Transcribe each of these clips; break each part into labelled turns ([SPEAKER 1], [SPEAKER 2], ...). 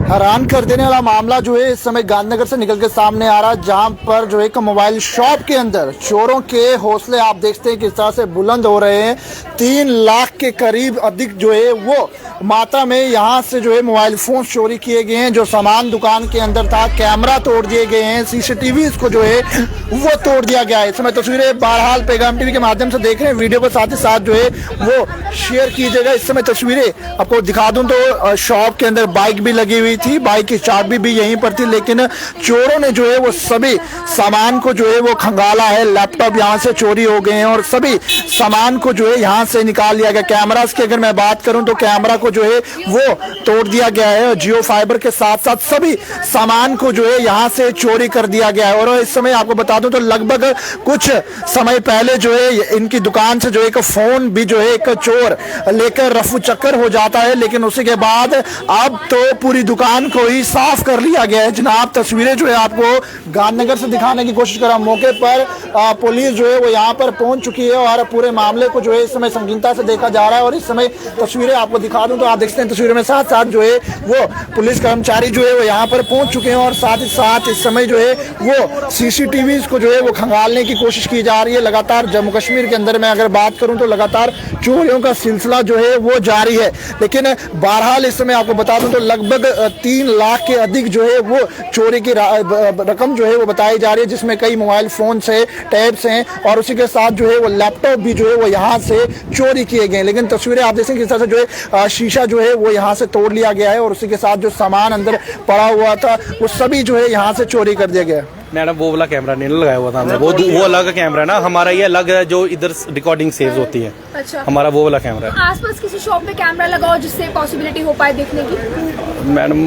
[SPEAKER 1] हैरान कर देने वाला मामला जो है इस समय गांधीनगर से निकल के सामने आ रहा है, जहां पर जो एक मोबाइल शॉप के अंदर चोरों के हौसले आप देखते हैं किस तरह से बुलंद हो रहे हैं। 3 लाख के करीब अधिक जो है वो मात्रा में यहां से जो है मोबाइल फोन चोरी किए गए हैं। जो सामान दुकान के अंदर था, कैमरा तोड़ दिए गए हैं, सीसीटीवी इसको जो है वो तोड़ दिया गया है। इस समय तस्वीरें बहरहाल पैगाम टीवी के माध्यम से देख रहे हैं, वीडियो के साथ ही साथ जो है वो शेयर कीजिएगा। इस समय तस्वीरें आपको दिखा दूं तो शॉप के अंदर बाइक भी लगी हुई थी, बाइक की चाबी भी यहीं पर थी, लेकिन चोरों ने जो है वो सभी सामान को जो है वो खंगाला है। लैपटॉप यहाँ से चोरी हो गए हैं और सभी सामान को जो है यहाँ से निकाल लिया गया। कैमरास की अगर मैं बात करूं तो कैमरा को जो है वो तोड़ दिया गया है। जियो फाइबर के साथ साथ सभी सामान को जो है यहाँ से चोरी कर दिया गया है। और इस समय आपको बता दूं तो लगभग कुछ समय पहले जो है इनकी दुकान से जो एक फोन भी जो है एक चोर लेकर रफू चक्कर हो जाता है, लेकिन उसी के बाद अब तो पूरी दुकान को ही साफ कर लिया गया है। जनाब तस्वीरें जो है आपको गांधीनगर से दिखाने की कोशिश करा। मौके पर पुलिस जो है वो यहाँ पर पहुंच चुकी है और पूरे मामले को जो है इस समय संगीनता से देखा जा रहा है। और इस समय तस्वीरें आपको दिखा दूं तो आप देखते हैं तस्वीरों में साथ साथ जो है वो पुलिस कर्मचारी जो है वो यहाँ पर पहुंच चुके हैं और साथ ही साथ इस समय जो है वो सीसीटीवी को जो है वो खंगालने की कोशिश की जा रही है। लगातार जम्मू कश्मीर के अंदर मैं अगर बात करूं तो लगातार चोरियों का सिलसिला जो है वो जारी है। लेकिन बहरहाल इस समय आपको बता दूं तो लगभग 3 लाख के अधिक जो है वो चोरी की रकम जो है वो बताई जा रही है, जिसमें कई मोबाइल फोन है, टैब्स हैं और उसी के साथ जो है वो लैपटॉप भी जो है वो यहाँ से चोरी किए गए। लेकिन तस्वीरें आप देखें किस तरह से जो है शीशा जो है वो यहाँ से तोड़ लिया गया है और उसी के साथ जो सामान अंदर पड़ा हुआ था वो सभी जो है यहाँ से चोरी कर दिया गया।
[SPEAKER 2] मैडम वो वाला कैमरा नहीं लगाया हुआ था हमने, वो अलग कैमरा है ना, हमारा ये अलग है जो इधर रिकॉर्डिंग सेव होती है।
[SPEAKER 3] अच्छा,
[SPEAKER 2] हमारा वो वाला कैमरा है।
[SPEAKER 3] आसपास किसी शॉप में कैमरा लगाओ जिससे पॉसिबिलिटी हो पाए देखने की।
[SPEAKER 2] मैडम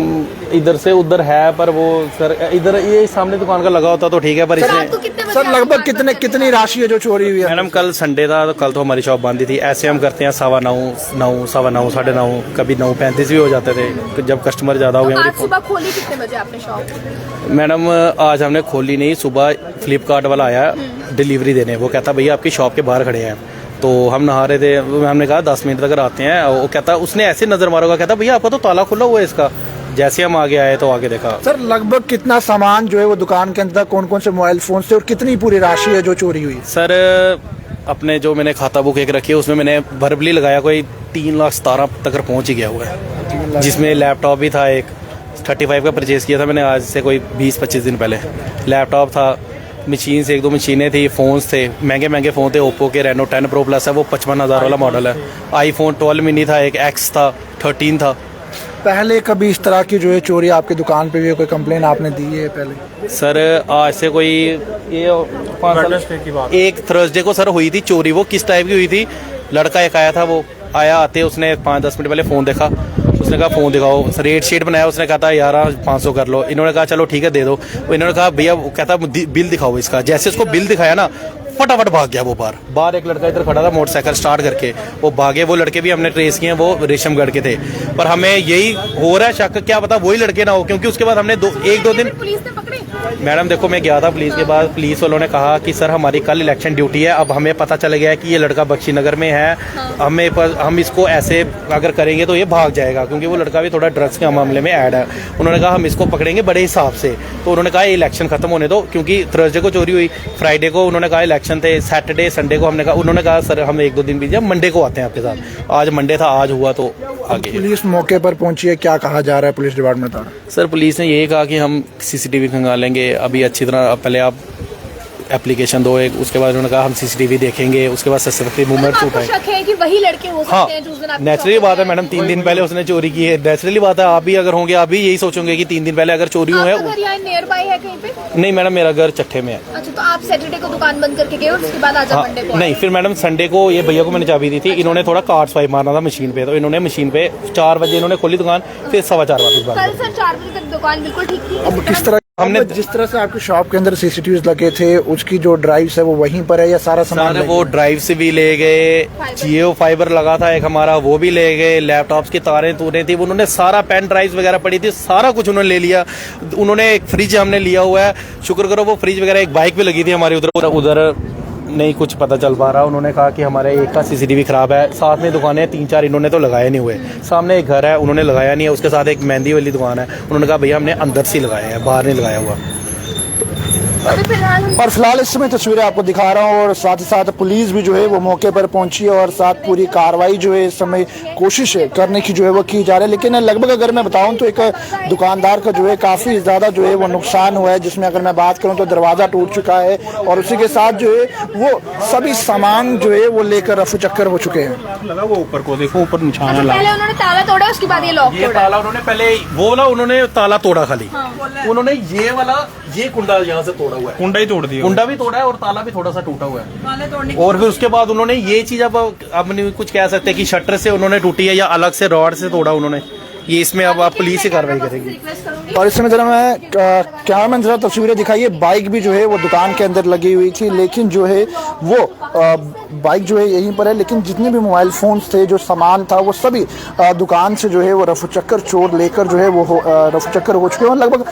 [SPEAKER 2] इधर से उधर है पर वो सर इधर ये सामने दुकान का लगा होता तो ठीक है, पर इसमें
[SPEAKER 1] सर लगभग कितनी राशि है जो चोरी हुई है?
[SPEAKER 2] मैडम कल संडे था तो कल तो हमारी शॉप बंद थी। ऐसे हम करते हैं 9:15, 9:15, 9:30, कभी 9:35 भी हो जाते थे जब कस्टमर ज्यादा हो गए।
[SPEAKER 3] आज सुबह खोली कितने बजे आपने शॉप?
[SPEAKER 2] मैडम आज हमने खोली नहीं, सुबह फ्लिपकार्ट वाला आया डिलीवरी देने, वो कहता भैया आपकी शॉप के बाहर खड़े हैं। तो हम नहा रहे थे, हमने कहा 10 मिनट तक आते हैं। वो कहता उसने ऐसे नजर मारा, कहता भैया आपका तो ताला खुला हुआ है इसका। जैसे हम आगे आए तो आगे देखा।
[SPEAKER 1] सर लगभग कितना सामान जो है वो दुकान के अंदर, कौन कौन से मोबाइल फोन थे और कितनी पूरी राशि है जो चोरी हुई?
[SPEAKER 2] सर अपने जो मैंने खाता बुक एक रखी है उसमें मैंने भरबली लगाया कोई 3,17,000 तक पहुंच ही गया हुआ है, जिसमें लैपटॉप भी था। एक 35 का परचेज किया था मैंने आज से कोई 20-25 दिन पहले। लैपटॉप था, मशीन से 1-2 मशीनें थी, फ़ोन्स थे, महंगे फ़ोन थे। ओप्पो के रेनो 10 प्रो प्लस है, वो 55,000 वाला मॉडल है। आईफोन 12 मिनी था, एक एक्स था, 13 था।
[SPEAKER 1] पहले कभी इस तरह की जो है चोरी आपकी दुकान पे भी कोई कंप्लेन आपने दी है पहले?
[SPEAKER 2] सर आज से कोई ये 5 साल की बात, एक थर्सडे को सर हुई थी चोरी। वो किस टाइप की हुई थी, लड़का एक आया था, वो आया आते उसने 5-10 मिनट पहले फ़ोन देखा, उसने कहा फ़ोन दिखाओ, रेट शीट बनाया, उसने कहा था यार 500 कर लो। इन्होंने कहा चलो ठीक है दे दो। इन्होंने कहा भैया, कहता बिल दिखाओ इसका। जैसे उसको बिल दिखाया ना फटाफट भाग गया वो बाहर। एक लड़का इधर खड़ा था मोटरसाइकिल स्टार्ट करके, वो भागे। वो लड़के भी हमने ट्रेस किए हैं, वो रेशमगढ़ के थे। पर हमें यही हो रहा है शक, क्या पता वही लड़के ना हो, क्योंकि उसके बाद हमने 1-2 दिन
[SPEAKER 3] पुलिस ने पकड़े।
[SPEAKER 2] मैडम देखो मैं गया था पुलिस के बाद, पुलिस वालों ने कहा कि सर हमारी कल इलेक्शन ड्यूटी है। अब हमें पता चल गया है कि ये लड़का बख्शी नगर में है। हम इसको ऐसे अगर करेंगे तो ये भाग जाएगा, क्योंकि वो लड़का भी थोड़ा ड्रग्स के मामले में ऐड है। उन्होंने कहा हम इसको पकड़ेंगे बड़े हिसाब से। तो उन्होंने कहा इलेक्शन खत्म होने दो, क्योंकि थर्सडे को चोरी हुई, फ्राइडे को उन्होंने कहा इलेक्शन थे, सैटरडे संडे को हमने कहा, उन्होंने कहा सर हम 1-2 दिन बीत जाए, मंडे को आते हैं आपके साथ। आज मंडे था, आज हुआ तो आगे।
[SPEAKER 1] पुलिस मौके पर पहुंची है, क्या कहा जा रहा है पुलिस डिपार्टमेंट द्वारा?
[SPEAKER 2] सर पुलिस ने यही कहा कि हम सीसीटीवी खंगालेंगे, अभी अच्छी तरह पहले आप एप्लीकेशन दो एक, उसके बाद उन्होंने कहा हम सीसीटीवी देखेंगे, उसके बाद सस्पेक्टेड मूवमेंट्स उठाए।
[SPEAKER 3] शक है कि वही लड़के हो सकते हैं जो उस दिन आपकी
[SPEAKER 2] नेचुरली बात है मैडम, 3 दिन पहले उसने चोरी की है। नेचुरली बात है, आप भी अगर होंगे आप भी यही सोचोगे कि 3 दिन पहले अगर चोरी हुई है।
[SPEAKER 3] नियर बाय है कहीं पे?
[SPEAKER 2] नहीं मैडम, मेरा घर चट्ठे में है।
[SPEAKER 3] अच्छा, तो आप सैटरडे को दुकान बंद करके गए और उसके बाद आज मंडे को?
[SPEAKER 2] नहीं, फिर मैडम संडे को ये भैया को मैंने चाबी दी थी, इन्होंने थोड़ा कार्ड स्वाइप मारना था मशीन पे, तो इन्होंने मशीन पे 4 बजे इन्होंने खोली दुकान, फिर 4:15 वापस बंद।
[SPEAKER 3] कल सर 4 बजे तक दुकान बिल्कुल ठीक थी।
[SPEAKER 1] अब किस तरह हमने जिस तरह से आपकी शॉप के अंदर सीसीटीवी लगे थे, उसकी जो ड्राइव्स है वो वहीं पर है या सारा सामान?
[SPEAKER 2] वो ड्राइव से भी ले गए, जियो फाइबर लगा था एक हमारा, वो भी ले गए। लैपटॉप्स की तारें तूरें थी, उन्होंने सारा, पेन ड्राइव वगैरह पड़ी थी, सारा कुछ उन्होंने ले लिया। उन्होंने एक फ्रिज हमने लिया हुआ है, शुक्र करो वो फ्रिज वगैरह, एक बाइक भी लगी थी हमारी उधर नहीं कुछ पता चल पा रहा। उन्होंने कहा कि हमारे एक का सीसीटीवी खराब है, साथ में दुकानें 3-4 इन्होंने तो लगाए नहीं हुए, सामने एक घर है उन्होंने लगाया नहीं है, उसके साथ एक मेहंदी वाली दुकान है, उन्होंने कहा भैया हमने अंदर से लगाए हैं, बाहर नहीं लगाया हुआ।
[SPEAKER 3] अभी फिलहाल हम
[SPEAKER 1] और फिलहाल इस समय तस्वीरें आपको दिखा रहा हूँ और साथ ही साथ पुलिस भी जो है वो मौके पर पहुंची है और साथ पूरी कार्रवाई जो है इस समय कोशिश करने की जो है वो की जा रही है। लेकिन लगभग अगर मैं बताऊं तो एक दुकानदार का जो है काफ़ी ज़्यादा जो है वो नुकसान हुआ है, जिसमें अगर मैं बात करूं तो दरवाज़ा टूट चुका है और उसी के साथ जो है वो सभी सामान जो है वो लेकर रफू चक्कर हो चुके हैं।
[SPEAKER 2] लगा वो ऊपर को देखो, ऊपर निशान
[SPEAKER 3] अच्छा, पहले उन्होंने ताला तोड़ा, उसके बाद ये लॉक
[SPEAKER 2] ये
[SPEAKER 3] तोड़ा।
[SPEAKER 2] ताला उन्होंने पहले वो वाला उन्होंने ताला तोड़ा खाली, उन्होंने ये वाला ये कुंडा यहाँ से तोड़ा हुआ है, कुंडा ही तोड़ दिया, कुंडा भी तोड़ा है और ताला भी थोड़ा सा टूटा हुआ है। और फिर उसके बाद उन्होंने ये चीज अब नहीं कुछ कह सकते कि शटर से उन्होंने टूटी है या अलग से रॉड से तोड़ा उन्होंने, ये इसमें अब आप पुलिस ही कार्रवाई करेगी।
[SPEAKER 1] और इस समय जरा मैं कैमरामैन जरा तस्वीरें दिखाइए, बाइक भी जो है वो दुकान के अंदर लगी हुई थी, लेकिन जो है वो बाइक जो है यहीं पर है, लेकिन जितने भी मोबाइल फोन्स थे, जो सामान था, वो सभी दुकान से जो है वो रफू चक्कर चोर लेकर जो है वो रफू चक्कर हो चुके हैं। लगभग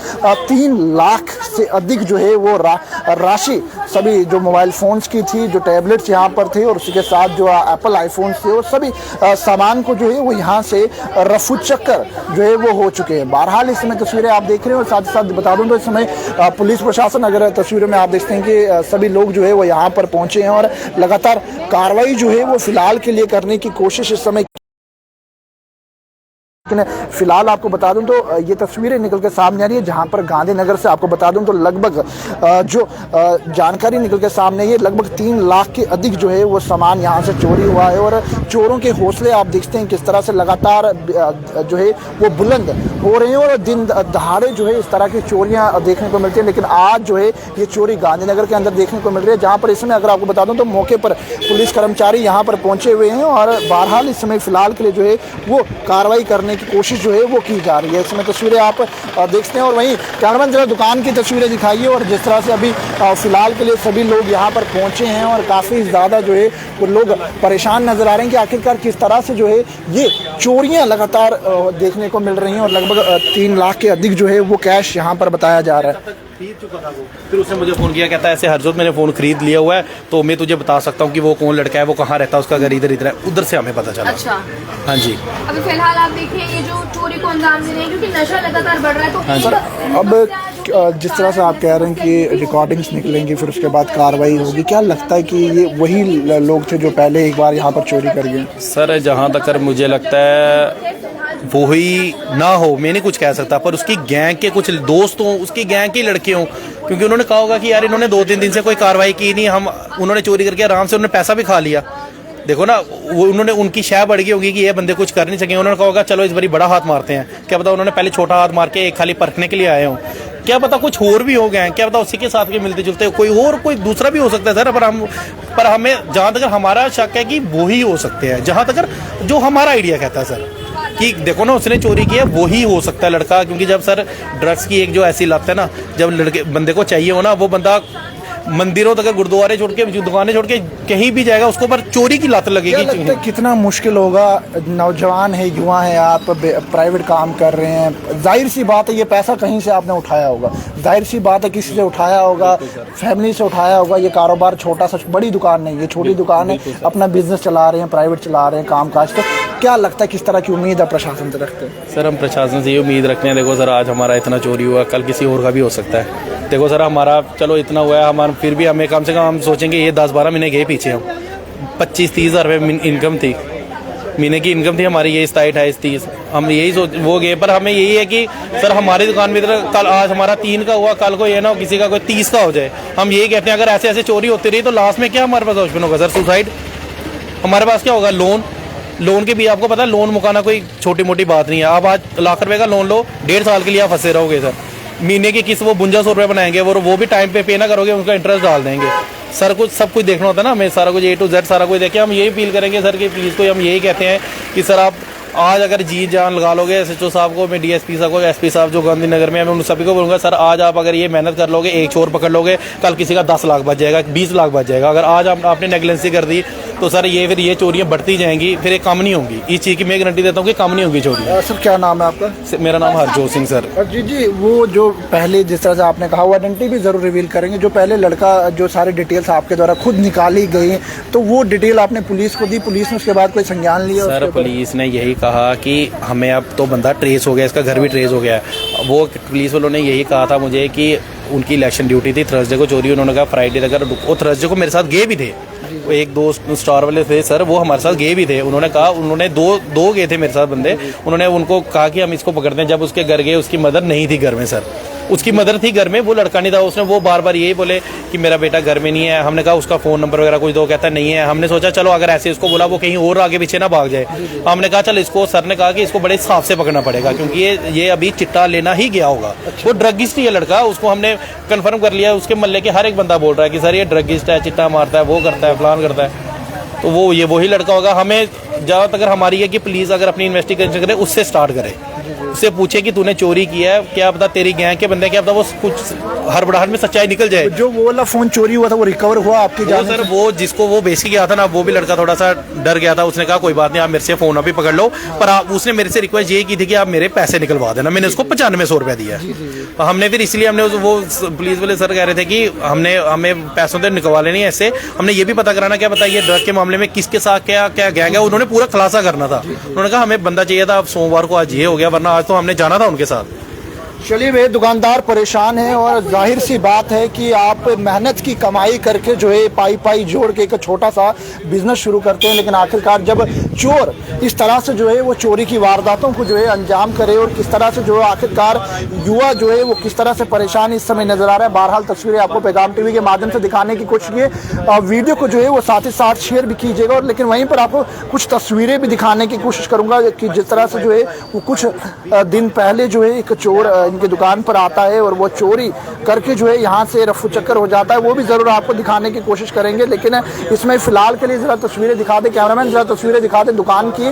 [SPEAKER 1] 3 लाख से अधिक जो है वो राशि सभी जो मोबाइल फोन्स की थी, जो टैबलेट्स यहाँ पर थे और उसी के साथ जो एप्पल आईफोन्स थे, वो सभी सामान को जो है वो यहाँ से रफू चक्कर जो है वो हो चुके हैं। बहरहाल इस समय तस्वीरें आप देख रहे हैं और साथ ही साथ बता दूं तो इस समय पुलिस प्रशासन, अगर तस्वीरों में आप देखते हैं कि सभी लोग जो है वो यहाँ पर पहुंचे हैं और लगातार कार्रवाई जो है वो फिलहाल के लिए करने की कोशिश इस समय। फिलहाल आपको बता दूं तो ये तस्वीरें निकल के सामने आ रही है, जहां पर गांधीनगर से आपको बता दूं तो लगभग जो जानकारी निकल के सामने है, लगभग 3 लाख के अधिक जो है वो सामान यहां से चोरी हुआ है। और चोरों के हौसले आप देखते हैं किस तरह से लगातार जो है वो बुलंद हो रहे हैं और दिन दहाड़े जो है इस तरह की चोरियां देखने को मिलती है। लेकिन आज जो है ये चोरी गांधीनगर के अंदर देखने को मिल रही है, जहाँ पर इस समय अगर आपको बता दूं तो मौके पर पुलिस कर्मचारी यहाँ पर पहुंचे हुए हैं और बहरहाल इस समय फिलहाल के लिए जो है वो कार्रवाई करने की कोशिश जो है वो की जा रही है। इसमें तस्वीरें आप देखते हैं और वहीं कैमरामैन जरा दुकान की तस्वीरें दिखाइए और जिस तरह से अभी फिलहाल के लिए सभी लोग यहाँ पर पहुंचे हैं और काफ़ी ज़्यादा जो है वो लोग परेशान नजर आ रहे हैं कि आखिरकार किस तरह से जो है ये चोरियां लगातार देखने को मिल रही हैं और लगभग 3 लाख के अधिक जो है वो कैश यहाँ पर बताया जा रहा है।
[SPEAKER 2] खरीद चुका था वो, फिर उसने मुझे फोन किया, कहता है ऐसे हरजोत मैंने फोन खरीद लिया हुआ है, तो मैं तुझे बता सकता हूँ कि वो कौन लड़का है, वो कहाँ रहता है, उसका घर इधर है। उधर से हमें पता चला।
[SPEAKER 3] अच्छा,
[SPEAKER 2] हाँ जी।
[SPEAKER 3] अभी फिलहाल आप देखिए ये जो चोरी को अंजाम दे रहे हैं, क्योंकि नशा लगातार बढ़ रहा है, तो
[SPEAKER 1] सर अब जिस तरह से आप कह रहे हैं कि रिकॉर्डिंग्स निकलेंगी फिर उसके बाद कार्रवाई होगी, क्या लगता है कि ये वही लोग थे जो पहले एक बार यहाँ पर चोरी कर गए?
[SPEAKER 2] सर जहाँ तक मुझे लगता है वो ही ना हो, मैं नहीं कुछ कह सकता, पर उसकी गैंग के कुछ दोस्त हों, उसकी गैंग के लड़के हों, क्योंकि उन्होंने कहा होगा कि यार इन्होंने 2-3 दिन से कोई कार्रवाई की नहीं, उन्होंने चोरी करके आराम से उन्होंने पैसा भी खा लिया। देखो ना, वो उन्होंने उनकी शय बढ़ गई होगी कि ये बंदे कुछ कर नहीं सके, उन्होंने कहा होगा चलो इस बारी बड़ा हाथ मारते हैं। क्या पता उन्होंने पहले छोटा हाथ मार के एक खाली परखने के लिए आए हों, क्या पता कुछ और भी हो गए, क्या पता उसी के साथ के मिलते जुलते कोई और कोई दूसरा भी हो सकता है सर। पर हमें जहाँ तक हमारा शक है कि वो ही हो सकते हैं, जहाँ तक जो हमारा आइडिया कहता है सर कि देखो ना उसने चोरी की है, वो ही हो सकता है लड़का। क्योंकि जब सर ड्रग्स की एक जो ऐसी लत है ना, जब लड़के बंदे को चाहिए हो ना, वो बंदा मंदिरों तक, गुरुद्वारे छोड़ के, दुकानें छोड़ के कहीं भी जाएगा, उसको पर चोरी की लत लगेगी।
[SPEAKER 1] कितना मुश्किल होगा, नौजवान है, युवा है, आप प्राइवेट काम कर रहे हैं, जाहिर सी बात है ये पैसा कहीं से आपने उठाया होगा, जाहिर सी बात है किसी से उठाया होगा, फैमिली से उठाया होगा। ये कारोबार छोटा सा, बड़ी दुकान नहीं, ये छोटी दुकान है, अपना बिजनेस चला रहे हैं, प्राइवेट चला रहे हैं काम काज। तो क्या लगता है किस तरह की उम्मीद आप प्रशासन से रखते हैं?
[SPEAKER 2] सर हम प्रशासन से ये उम्मीद रखते हैं, देखो सर आज हमारा इतना चोरी हुआ, कल किसी और का भी हो सकता है। देखो सर हमारा चलो इतना हुआ है, हमारा फिर भी हमें कम से कम हम सोचेंगे ये 10-12 महीने गए पीछे, हम 25-30 हज़ार रुपये इनकम थी, महीने की इनकम थी हमारी, यही 27-28-30 हम यही सोच वो गए। पर हमें यही है कि सर हमारी दुकान में इधर कल आज हमारा 3 का हुआ, कल को ये ना हो किसी का कोई 30 का हो जाए। हम यही कहते हैं अगर ऐसे ऐसे चोरी होती रही तो लास्ट में क्या हमारे पास ऑप्शन होगा सर? सुसाइड। हमारे पास क्या होगा? लोन के भी आपको पता है लोन मुकाना कोई छोटी मोटी बात नहीं है। आप आज लाख रुपए का लोन लो, 1.5 साल के लिए आप फंसे रहोगे सर। महीने की किस्त वो 5200 रुपये बनाएंगे, वो भी टाइम पे ना करोगे, उनका इंटरेस्ट डाल देंगे। सर कुछ सब कुछ देखना होता है ना, हमें सारा कुछ A to Z सारा कुछ देखे। हम यही फील करेंगे सर कि प्लीज़ को हम यही कहते हैं कि सर आप आज अगर जी जान लगा लोगे, SHO साहब को, मैं DSP साहब को, SP साहब जो गांधीनगर में, मैं उन सभी को बोलूँगा सर आज आप अगर ये मेहनत कर लोगे, एक चोर पकड़ लोगे, कल किसी का 10 लाख बच जाएगा, 20 लाख बच जाएगा। अगर आज आपने नेगलेंसी कर दी, तो सर ये फिर ये चोरियां बढ़ती जाएंगी, फिर ये कम नहीं होंगी। इस चीज़ की मैं गारंटी देता हूँ कि कम नहीं होंगी चोरियां।
[SPEAKER 1] सर क्या नाम है आपका?
[SPEAKER 2] मेरा नाम हरजोत सिंह सर।
[SPEAKER 1] और जी वो जो पहले जिस तरह से आपने कहा वो आइडेंटिटी भी ज़रूर रिवील करेंगे, जो पहले लड़का जो सारी डिटेल्स आपके द्वारा खुद निकाली गई, तो वो डिटेल आपने पुलिस को दी, पुलिस ने उसके बाद कोई संज्ञान लिया?
[SPEAKER 2] सर पुलिस ने यही कहा कि हमें अब तो बंदा ट्रेस हो गया, इसका घर भी ट्रेस हो गया। वो पुलिस वालों ने यही कहा था मुझे कि उनकी इलेक्शन ड्यूटी थी, थर्सडे को चोरी, उन्होंने कहा फ्राइडे तक, वो थर्सडे को मेरे साथ गए भी थे। वो एक दो स्टार वाले थे सर, वो हमारे साथ गए भी थे। उन्होंने कहा, उन्होंने दो गए थे मेरे साथ बंदे, उन्होंने उनको कहा कि हम इसको पकड़ते हैं। जब उसके घर गए, उसकी मदर नहीं थी घर में सर, उसकी मदर थी घर में, वो लड़का नहीं था। उसने वो बार बार यही बोले कि मेरा बेटा घर में नहीं है। हमने कहा उसका फ़ोन नंबर वगैरह कुछ दो, कहता नहीं है। हमने सोचा चलो अगर ऐसे इसको बोला वो कहीं और आगे पीछे ना भाग जाए। हमने कहा चल इसको, सर ने कहा कि इसको बड़े हिसाब से पकड़ना पड़ेगा क्योंकि ये अभी चिट्टा लेना ही गया होगा। वो ड्रगिस्ट ही है लड़का, उसको हमने कन्फर्म कर लिया। उसके मोहल्ले के हर एक बंदा बोल रहा है कि सर ये ड्रगिस्ट है, चिट्टा मारता है, वो करता है, फलान करता है। तो वो ये वही लड़का होगा। हमें ज़्यादातर हमारी है कि प्लीज़ अगर अपनी इन्वेस्टिगेशन करे उससे स्टार्ट करे, उससे पूछे कि तूने चोरी किया है, क्या पता तेरी गैंग के बंदे, क्या पता वो कुछ हड़बड़ाहट में सच्चाई निकल जाए।
[SPEAKER 1] जो वो वाला फोन चोरी हुआ था वो रिकवर हुआ आपकी जान?
[SPEAKER 2] सर वो जिसको वो बेच के गया था ना, वो भी लड़का थोड़ा सा डर गया था। उसने कहा कोई बात नहीं, आप मेरे से फोन अभी पकड़ लो, पर उसने मेरे से रिक्वेस्ट ये की थी कि आप मेरे पैसे निकलवा देना। मैंने उसको 9500 रुपया दिया। हमने फिर इसलिए हमने वो पुलिस वाले सर कह रहे थे कि हमें पैसों से निकलवा लेनी है। ऐसे हमने ये भी पता कराना, क्या पता ये ड्रग के मामले में किसके साथ क्या क्या गैंग है, उन्होंने पूरा खुलासा करना था। उन्होंने कहा हमें बंदा चाहिए था, अब सोमवार को आज ये हो गया, वरना आज तो हमने जाना था उनके साथ।
[SPEAKER 1] चलिए वे दुकानदार परेशान हैं और जाहिर सी बात है कि आप मेहनत की कमाई करके जो है पाई जोड़ के एक छोटा सा बिजनेस शुरू करते हैं, लेकिन आखिरकार जब चोर इस तरह से जो है वो चोरी की वारदातों को जो है अंजाम करे और किस तरह से जो है आखिरकार युवा जो है वो किस तरह से परेशान इस समय नजर आ रहा है। बहरहाल तस्वीरें आपको पैगाम टीवी के माध्यम से दिखाने की कोशिश की, वीडियो को जो है वो साथ ही साथ शेयर भी कीजिएगा। और लेकिन वहीं पर आपको कुछ तस्वीरें भी दिखाने की कोशिश करूंगा कि जिस तरह से जो है वो कुछ दिन पहले जो है एक चोर इनकी दुकान पर आता है और वो चोरी करके जो है यहाँ से रफू चक्कर हो जाता है, वो भी जरूर आपको दिखाने की कोशिश करेंगे। लेकिन इसमें फिलहाल के लिए जरा तस्वीरें दिखा दे, कैमरामैन जरा तस्वीरें दिखा दे दुकान की।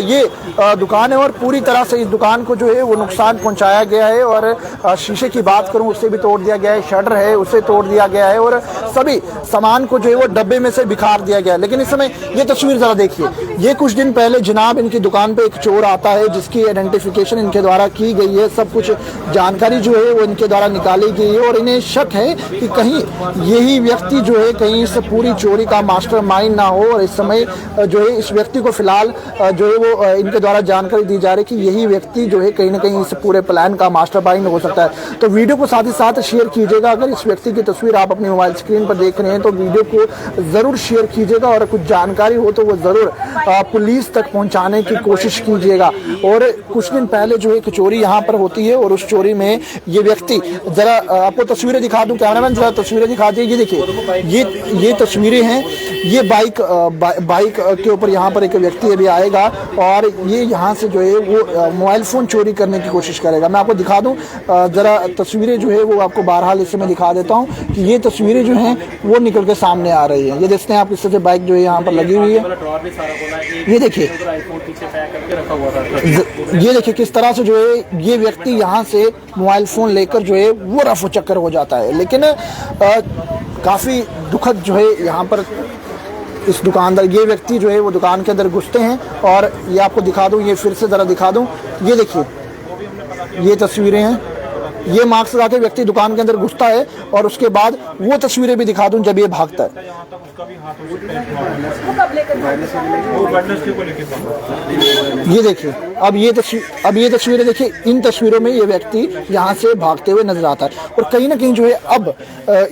[SPEAKER 1] ये दुकान है और पूरी तरह से इस दुकान को जो है वो नुकसान पहुंचाया गया है और शीशे की बात करूं उससे भी तोड़ दिया गया है, शटर है उसे तोड़ दिया गया है और सभी सामान को जो है वो डब्बे में से बिखार दिया गया है। लेकिन इस समय ये तस्वीर जरा देखिए, ये कुछ दिन पहले जनाब इनकी दुकान पे एक चोर आता है जिसकी आइडेंटिफिकेशन इनके द्वारा की गई है, सब कुछ जानकारी जो है वो इनके द्वारा निकाली गई है और इन्हें शक है कि कहीं यही व्यक्ति जो है कहीं इस पूरी चोरी का मास्टरमाइंड ना हो। और इस समय जो है इस व्यक्ति को फिलहाल जो है वो इनके द्वारा जानकारी दी जा रही है कि यही व्यक्ति जो है कहीं ना कहीं इस पूरे प्लान का मास्टरमाइंड हो सकता है। तो वीडियो को साथ ही साथ शेयर कीजिएगा। अगर इस व्यक्ति की तस्वीर आप अपनी मोबाइल स्क्रीन पर देख रहे हैं तो वीडियो को जरूर शेयर कीजिएगा और कुछ जानकारी हो तो वो जरूर पुलिस तक पहुंचाने की कोशिश कीजिएगा। और कुछ दिन पहले जो एक चोरी यहाँ पर होती है और उस चोरी में ये व्यक्ति, जरा आपको तस्वीरें दिखा दूं, कैमरामैन जरा तस्वीरें दिखा दिए। ये देखिए ये तस्वीरें हैं, ये बाइक के ऊपर यहाँ पर एक व्यक्ति अभी आएगा और ये यहाँ से जो है वो मोबाइल फोन चोरी करने की कोशिश करेगा। मैं आपको दिखा दूं जरा तस्वीरें जो है वो आपको बहरहाल इस समय दिखा देता हूँ कि ये तस्वीरें जो हैं वो निकल के सामने आ रही हैं। ये देखते हैं आप किस तरह से बाइक जो है यहाँ पर लगी हुई है। ये देखिए किस तरह से जो है ये व्यक्ति यहाँ से मोबाइल फोन लेकर जो है वो रफू चक्कर हो जाता है। लेकिन काफी दुखद जो है यहाँ पर इस दुकानदार, ये व्यक्ति जो है वो दुकान के अंदर घुसते हैं और ये आपको दिखा दूं, ये फिर से जरा दिखा दूं, ये देखिए ये तस्वीरें हैं, ये मास्क लगा के व्यक्ति दुकान के अंदर घुसता है और उसके बाद वो तस्वीरें भी दिखा दूं जब ये भागता है। ये देखिए अब ये तस्वीरें देखिए, इन तस्वीरों में ये व्यक्ति यहाँ से भागते हुए नजर आता है। और कहीं ना कहीं जो है अब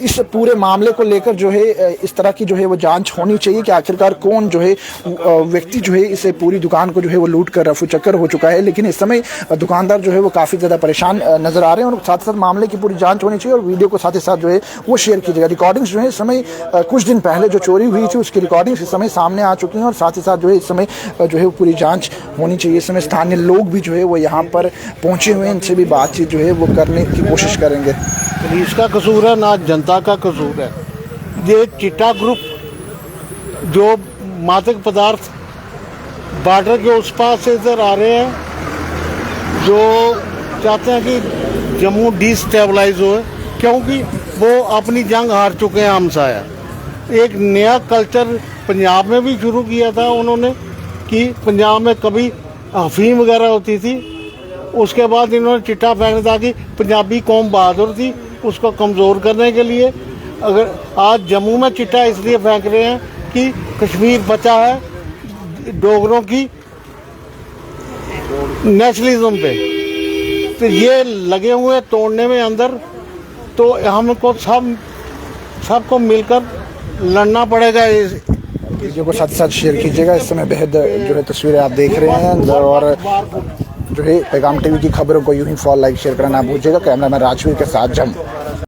[SPEAKER 1] इस पूरे मामले को लेकर जो है इस तरह की जो है वो जांच होनी चाहिए कि आखिरकार कौन जो है व्यक्ति जो है इसे पूरी दुकान को जो है वो लूट कर रफू चक्कर हो चुका है। लेकिन इस समय दुकानदार जो है वो काफी ज्यादा परेशान नजर आ रहे हैं और साथ साथ मामले की पूरी जांच होनी चाहिए और वीडियो को साथ ही साथ जो है वो शेयर कीजिएगा। रिकॉर्डिंग्स जो है इस समय कुछ दिन पहले जो चोरी हुई थी उसकी रिकॉर्डिंग्स इस समय सामने आ चुकी हैं और साथ ही साथ जो है इस समय जो है वो पूरी जांच होनी चाहिए। इस समय स्थानीय लोग भी जो है वो यहाँ पर पहुंचे हुए हैं, इनसे भी बातचीत जो है वो करने की कोशिश करेंगे।
[SPEAKER 4] पुलिस का कसूर है ना जनता का कसूर है। ये चिट्टा ग्रुप जो मादक पदार्थ बॉर्डर के उस पार से इधर आ रहे हैं, जो चाहते हैं कि जम्मू डिस्टेबलाइज हो, क्योंकि वो अपनी जंग हार चुके हैं हमसाया। एक नया कल्चर पंजाब में भी शुरू किया था उन्होंने कि पंजाब में कभी अफीम वगैरह होती थी, उसके बाद इन्होंने चिट्टा फेंका था कि पंजाबी कौम बहादुर थी, उसको कमज़ोर करने के लिए। अगर आज जम्मू में चिट्टा इसलिए फेंक रहे हैं कि कश्मीर बचा है डोगरों की नेशनलिज्म पे, तो ये लगे हुए तोड़ने में अंदर, तो हमको सबको मिलकर लड़ना पड़ेगा।
[SPEAKER 1] वीडियो को साथ साथ शेयर कीजिएगा। इस समय बेहद जो है तस्वीरें आप देख रहे हैं, और जो है पैगाम टीवी की खबरों को यूं ही फॉलो, लाइक, शेयर करना ना भूलिएगा। कैमरामैन राजवीर के साथ जम।